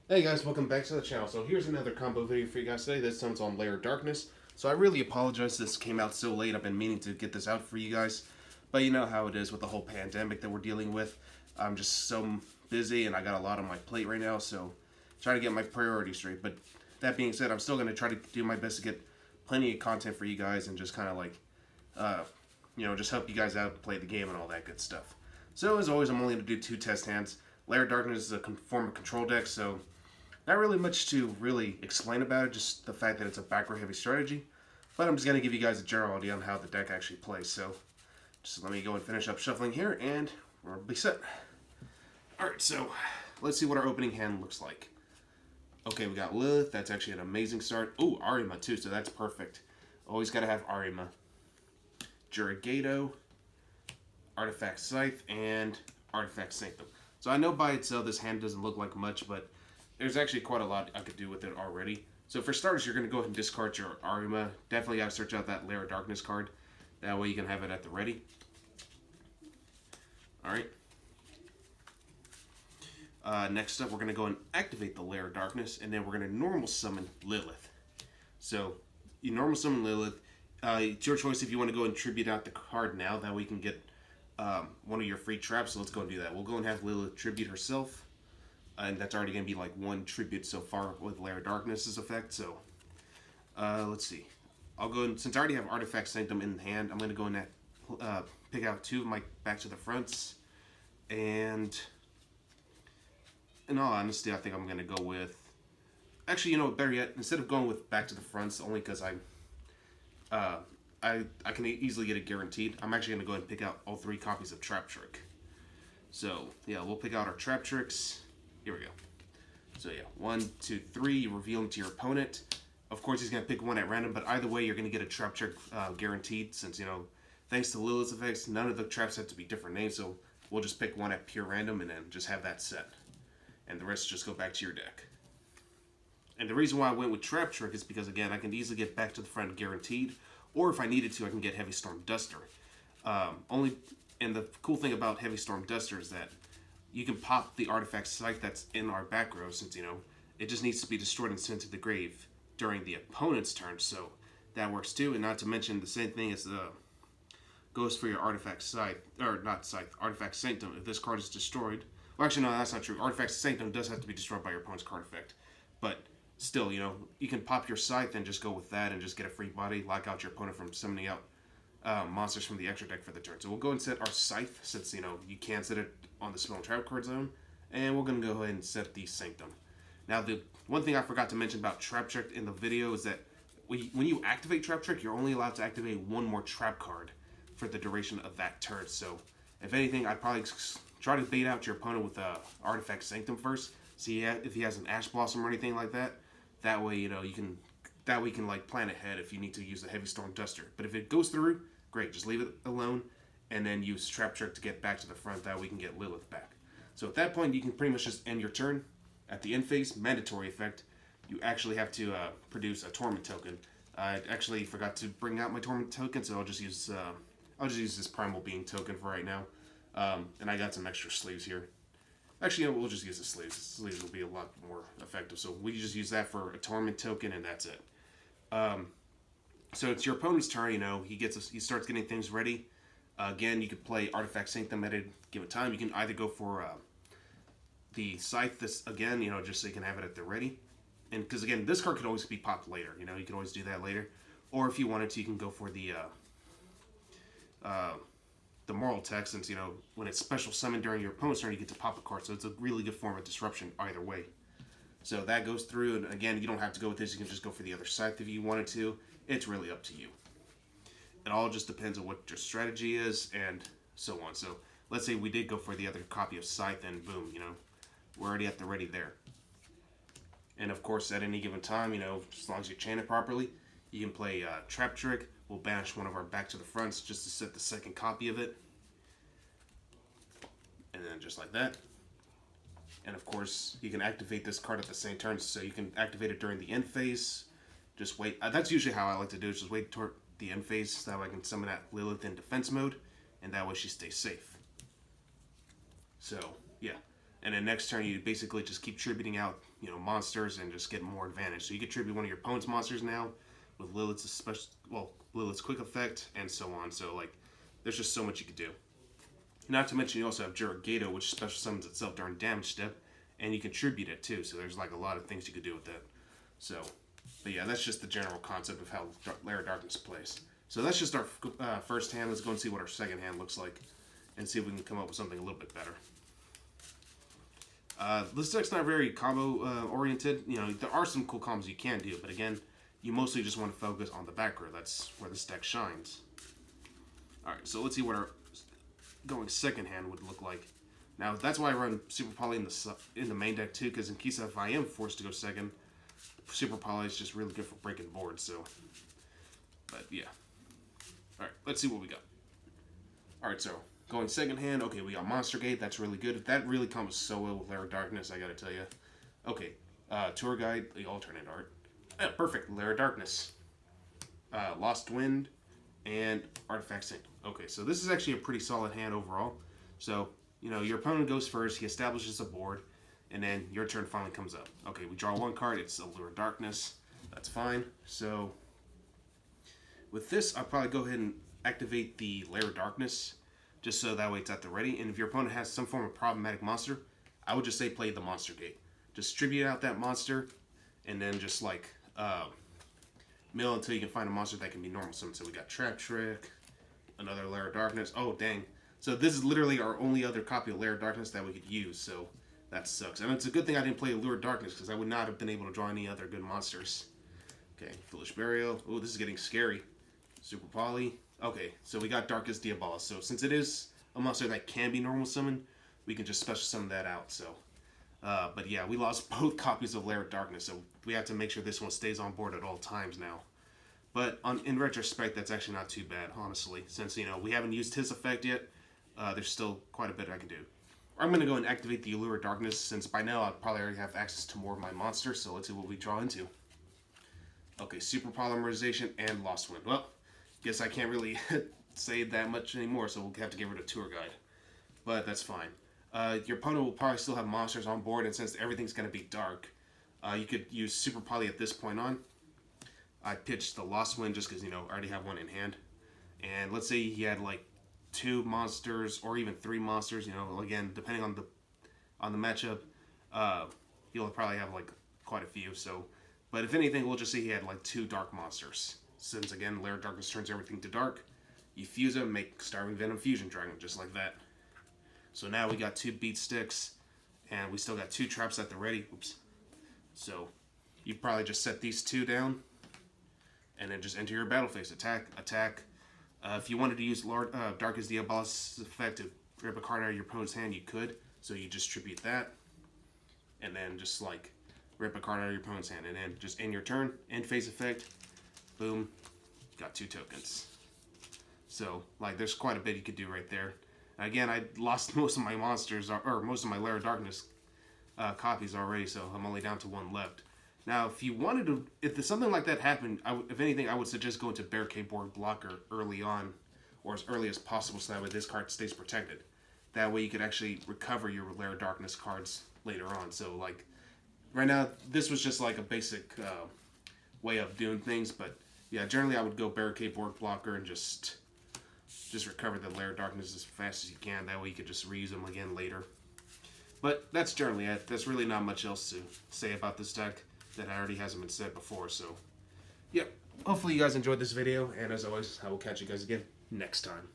Hey guys, welcome back to the channel. So here's another combo video for you guys today. This one's on Lair of Darkness. So I really apologize this came out so late. I've been meaning to get this out for you guys. But you know how it is with the whole pandemic that we're dealing with. I'm just so busy and I got a lot on my plate right now. So trying to get my priorities straight. But that being said, I'm still going to try to do my best to get plenty of content for you guys and just kind of like, just help you guys out, play the game and all that good stuff. So as always, I'm only going to do 2 test hands. Lair of Darkness is a form of control deck, so not really much to really explain about it, just the fact that it's a back row heavy strategy. But I'm just going to give you guys a general idea on how the deck actually plays. So just let me go and finish up shuffling here and we'll be set. Alright, so let's see what our opening hand looks like. Okay, we got Lilith. That's actually an amazing start. Ooh, Arima too, so that's perfect. Always got to have Arima. Jurigato, Artifact Scythe, and Artifact Sanctum. So I know by itself this hand doesn't look like much, but there's actually quite a lot I could do with it already. So for starters, you're going to go ahead and discard your Arima. Definitely got to search out that Lair of Darkness card. That way you can have it at the ready. Alright. Next up, we're going to go and activate the Lair of Darkness, and then we're going to normal summon Lilith. So, you normal summon Lilith. It's your choice if you want to go and tribute out the card now. That way you can get one of your free traps. So let's go and do that. We'll go and have Lilith tribute herself. And that's already going to be like one tribute so far with Lair of Darkness's effect. So, let's see. I'll go and, since I already have Artifact Sanctum in hand, I'm going to go and pick out 2 of my back to the fronts. And in all honesty, I think I'm going to go with, actually, you know what, better yet, instead of going with back to the fronts, only because I can easily get it guaranteed, I'm actually going to go and pick out all 3 copies of Trap Trick. So, yeah, we'll pick out our Trap Tricks. Here we go. So yeah, 1, 2, 3. You reveal them to your opponent. Of course, he's going to pick one at random, but either way, you're going to get a trap trick guaranteed. Since, you know, thanks to Lilith's effects, none of the traps have to be different names, so we'll just pick one at pure random and then just have that set. And the rest just go back to your deck. And the reason why I went with Trap Trick is because, again, I can easily get back to the front guaranteed, or if I needed to, I can get Heavy Storm Duster. And the cool thing about Heavy Storm Duster is that you can pop the Artifact Scythe that's in our back row, since, you know, it just needs to be destroyed and sent to the grave during the opponent's turn, so that works too. And not to mention, the same thing as goes for your Artifact Scythe, or not Scythe, Artifact Sanctum. If this card is destroyed, well, actually, no, that's not true. Artifact Sanctum does have to be destroyed by your opponent's card effect, but still, you know, you can pop your Scythe and just go with that and just get a free body, lock out your opponent from summoning out monsters from the extra deck for the turn. So we'll go and set our Scythe, since, you know, you can set it on the spell and trap card zone, and we're going to go ahead and set the Sanctum. Now, the one thing I forgot to mention about Trap Trick in the video is that when you activate Trap Trick, you're only allowed to activate one more trap card for the duration of that turn. So, if anything, I'd probably try to bait out your opponent with Artifact Sanctum first. See if he has an Ash Blossom or anything like that. That way, you know, you can like plan ahead if you need to use the Heavy Storm Duster. But if it goes through, great, just leave it alone and then use Trap Trick to get back to the front. That way we can get Lilith back. So at that point, you can pretty much just end your turn. At the end phase, mandatory effect, you actually have to produce a Torment token. I actually forgot to bring out my Torment token, so I'll just use this Primal Being token for right now. And I got some extra sleeves here. Actually, you know, we'll just use the sleeves. The sleeves will be a lot more effective. So we just use that for a Torment token, and that's it. So it's your opponent's turn. You know, he starts getting things ready. Again, you could play Artifact Sanctum at a given time. You can either go for the Scythe this again, you know, just so you can have it at the ready. And because again, this card could always be popped later. You know, you can always do that later. Or if you wanted to, you can go for the Moral Text, since, you know, when it's special summoned during your opponent's turn, you get to pop a card. So it's a really good form of disruption either way. So that goes through, and again, you don't have to go with this. You can just go for the other Scythe if you wanted to. It's really up to you. It all just depends on what your strategy is and so on. So let's say we did go for the other copy of Scythe, and boom, you know, we're already at the ready there. And of course, at any given time, you know, as long as you chain it properly, you can play Trap Trick. We'll banish one of our back to the fronts just to set the second copy of it. And then just like that. And of course, you can activate this card at the same turn, so you can activate it during the end phase. Just wait. That's usually how I like to do it, just wait toward the end phase, so that way I can summon that Lilith in defense mode, and that way she stays safe. So, yeah. And then next turn, you basically just keep tributing out, you know, monsters and just get more advantage. So you can tribute one of your opponent's monsters now with Lilith's special, well, Lilith's quick effect and so on. So like, there's just so much you could do. Not to mention you also have Jurigato, which special summons itself during damage step, and you can tribute it too. So there's like a lot of things you could do with that. So, but yeah, that's just the general concept of how Lair of Darkness plays. So that's just our first hand. Let's go and see what our second hand looks like, and see if we can come up with something a little bit better. This deck's not very combo oriented. You know, there are some cool combos you can do, but again, you mostly just want to focus on the back row. That's where this deck shines. Alright, so let's see what our going second hand would look like. Now, that's why I run Super Poly in the main deck too, because in case if I am forced to go second, Super Poly is just really good for breaking boards, so. But yeah. Alright, let's see what we got. Alright, so going second hand, okay, we got Monster Gate, that's really good. That really comes so well with Lair of Darkness, I gotta tell you. Okay, Tour Guide, the alternate art. Perfect, Lair of Darkness. Lost Wind, and Artifact Sync. Okay, so this is actually a pretty solid hand overall. So, you know, your opponent goes first, he establishes a board, and then your turn finally comes up. Okay, we draw one card, it's a Lair of Darkness. That's fine. So, with this, I'll probably go ahead and activate the Lair of Darkness, just so that way it's at the ready. And if your opponent has some form of problematic monster, I would just say play the Monster Gate. Just tribute out that monster, and then just like mill until you can find a monster that can be normal summon. So we got Trap Trick, another Lair of Darkness. Oh dang! So this is literally our only other copy of Lair of Darkness that we could use. So that sucks. And it's a good thing I didn't play Lair of Darkness, because I would not have been able to draw any other good monsters. Okay, Foolish Burial. Oh, this is getting scary. Super Poly. Okay, so we got Darkest Diabolus. So since it is a monster that can be normal summoned, we can just special summon that out. So, but yeah, we lost both copies of Lair of Darkness, so we have to make sure this one stays on board at all times now. But in retrospect, that's actually not too bad, honestly, since, you know, we haven't used his effect yet. There's still quite a bit I can do. I'm going to go and activate the Allure of Darkness, since by now I'll probably already have access to more of my monsters, so let's see what we draw into. Okay, Super Polymerization and Lost Wind. Well, guess I can't really say that much anymore, so we'll have to get rid of Tour Guide. But that's fine. Your opponent will probably still have monsters on board, and since everything's going to be dark, you could use Super Poly at this point on. I pitched the Lost Wind just because, you know, I already have one in hand. And let's say he had like 2 monsters or even 3 monsters, you know, again, depending on the matchup, he'll probably have like quite a few. So, but if anything, we'll just say he had like 2 dark monsters. Since again, Lair of Darkness turns everything to dark, you fuse them, make Starving Venom Fusion Dragon, just like that. So now we got 2 beat sticks, and we still got 2 traps at the ready. Oops. So you probably just set these 2 down, and then just enter your battle phase. Attack, attack. If you wanted to use Darkest Diabolus effect to rip a card out of your opponent's hand, you could. So you just tribute that, and then just like rip a card out of your opponent's hand, and then just end your turn, end phase effect. Boom, got 2 tokens. So, like, there's quite a bit you could do right there. Again, I lost most of my monsters, or most of my Lair of Darkness copies already, so I'm only down to 1 left. Now, if you wanted to, if something like that happened, if anything, I would suggest going to Barricade Board Blocker early on, or as early as possible, so that way this card stays protected. That way you could actually recover your Lair of Darkness cards later on. So, like, right now, this was just like a basic way of doing things, but yeah, generally I would go Barricade Board Blocker and just recover the Lair of Darkness as fast as you can. That way you could just reuse them again later. But that's generally it. There's really not much else to say about this deck that already hasn't been said before. So, yeah, hopefully you guys enjoyed this video, and as always, I will catch you guys again next time.